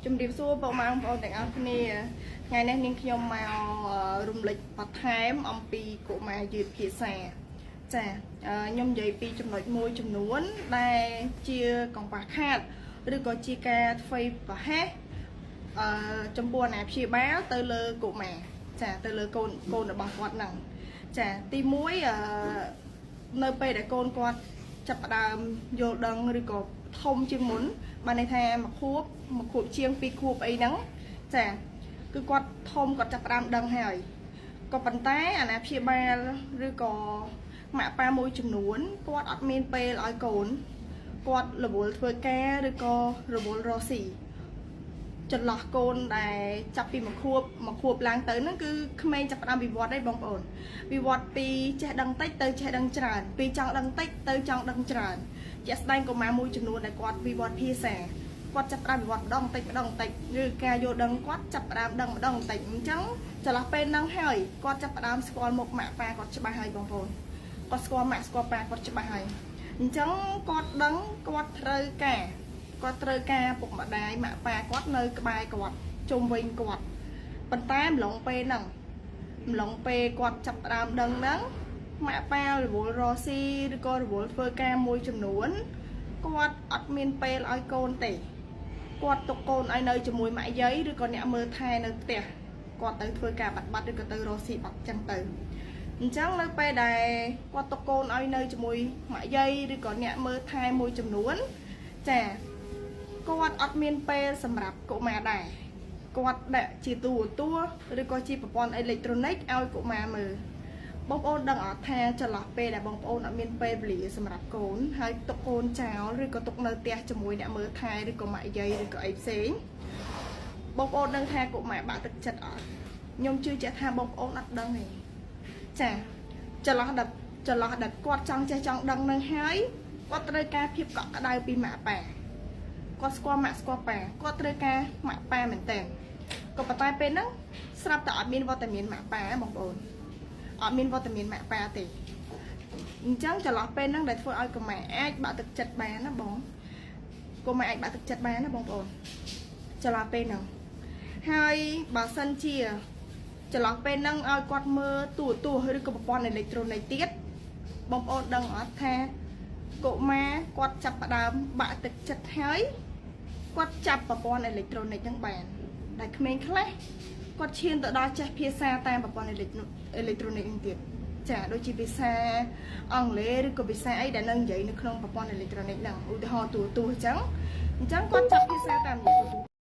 ជំរាបសួរបងប្អូនទាំងអស់គ្នាថ្ងៃនេះនាងខ្ញុំមករំលេចបន្ថែមអំពីកុមារយឺតភាសាចាខ្ញុំនិយាយពីចំណុចមួយចំនួនដែលជាកង្វះខាតឬក៏ជាការធ្វើប្រហែសចំពោះអាណាព្យាបាលទៅលើកុមារចាទៅលើកូនរបស់គាត់ហ្នឹងចាទី1នៅពេលដែលកូនគាត់ចាប់ផ្ដើមយល់ដឹងឬក៏ធំជាងមុនបានន័យថាមួយខួបជាង2ខួបអីហ្នឹងចាគឺគាត់ធំគាត់ចាប់ផ្ដើមដឹងហើយក៏ប៉ុន្តែអាណាព្យាបាលឬក៏ម៉ាក់ប៉ាមួយចំនួនគាត់អត់មានពេលឲ្យកូនគាត់រវល់ធ្វើការឬក៏រវល់រកស៊ីចន្លោះកូនដែលចាប់ពីមួយខួបឡើងទៅហ្នឹងគឺក្មេងចាប់ផ្ដើមវិវត្តđấyបងប្អូនវិវត្តពីចេះដឹងតិចទៅចេះដឹងច្រើនពីចង់ដឹងតិចទៅចង់ដឹងច្រើនជាក់ស្ដែងកុមារមួយចំនួនដែលគាត់វិវត្តភាសាគាត់ចាប់ផ្ដើមវិវត្តម្ដងតិចឬការយល់ដឹងគាត់ចាប់ផ្ដើមដឹងម្ដងតិចអញ្ចឹងចន្លោះពេលហ្នឹងហើយគាត់ចាប់ផ្ដើមស្គាល់មុខម៉ាក់ប៉ាគាត់ច្បាស់ហើយបងប្អូនគាត់ស្គាល់ម៉ាក់ស្គាល់ប៉ាគាត់ច្បាស់ហើយអញ្ចឹងគាត់ដឹងគាត់ត្រូវការពុកម្ដាយម៉ាក់ប៉ាគាត់នៅក្បែរគាត់ជុំវិញគាត់ប៉ុន្តែម្លងពេលគាត់ចាប់ផ្ដើមដឹងហ្នឹងម៉ាក់ប៉ារវល់រកស៊ីឬក៏រវល់ធ្វើការមួយចំនួនគាត់អត់មានពេលឲ្យកូនទេគាត់ទុកកូនឲ្យនៅជាមួយម៉ាក់យាយឬក៏អ្នកមើលថែនៅផ្ទះគាត់ទៅធ្វើការបាត់ឬក៏ទៅរកស៊ីបាត់ចឹងទៅអញ្ចឹងនៅពេលដែលគាត់ទុកកូនឲ្យនៅជាមួយម៉ាក់យាយឬក៏អ្នកមើលថែមួយចំនួនចាគាត់អត់មានពេលសម្រាប់កុមារដែរគាត់ដាក់ជាទូរទស្សន៍ឬក៏ជាប្រព័ន្ធអេឡិចត្រូនិកឲ្យកុមារមើលបងប្អូនដឹងអត់ថាចន្លោះពេលដែលបងប្អូនអត់មានពេលវេលាសម្រាប់កូនហើយទុកកូនចោលឬក៏ទុកនៅផ្ទះជាមួយអ្នកមើលថែឬក៏ម៉ាក់យាយឬក៏អីផ្សេងបងប្អូនដឹងថាកុមារបាក់ទឹកចិត្តអត់ខ្ញុំជឿជាក់ថាបងប្អូនអត់ដឹងទេចាចន្លោះដែលគាត់ចង់ចេះចង់ដឹងនឹងហើយគាត់ត្រូវការភាពកក់ក្ដៅពីម៉ាក់ប៉ាគាត់ស្គាល់ម៉ាក់ស្គាល់ប៉ាគាត់ត្រូវការម៉ាក់ប៉ាមែនតើក៏ប៉ុន្តែពេលហ្នឹងស្រាប់តែអត់មានវត្តមានម៉ាក់ប៉ាបងប្អូនអត់មានវត្តមានម៉ាក់ប៉ាទេអញ្ចឹងចន្លោះពេលហ្នឹងដែលធ្វើឲ្យកុមារអាចបាក់ទឹកចិត្តបានណាបងកុមារអាចបាក់ទឹកចិត្តបានណាបងប្អូនចន្លោះពេលហ្នឹងហើយបើសិនជាចន្លោះពេលហ្នឹងឲ្យគាត់មើលទូរទស្សន៍ឬក៏ប្រព័ន្ធអេឡិចត្រូនិកទៀតបងប្អូនដឹងអត់ថាកុមារគាត់ចាប់ផ្ដើមបាក់ទឹកចិត្តហើយគាត់ចាប់ប្រព័ន្ធអេឡិចត្រូនិកហ្នឹងបានដែលក្មេងខ្លះគាត់ឈានទៅដល់ចេះភាសាតាមប្រព័ន្ធអេឡិចត្រូនិកហ្នឹងទៀតចាដូចជាភាសាអង់គ្លេសឬក៏ភាសាអីដែលនៅនិយាយនៅក្នុងប្រព័ន្ធអេឡិចត្រូនិកហ្នឹងឧទាហរណ៍ទូរទស្សន៍អញ្ចឹងគាត់ចាប់ភាសាតាមទូរទស្សន៍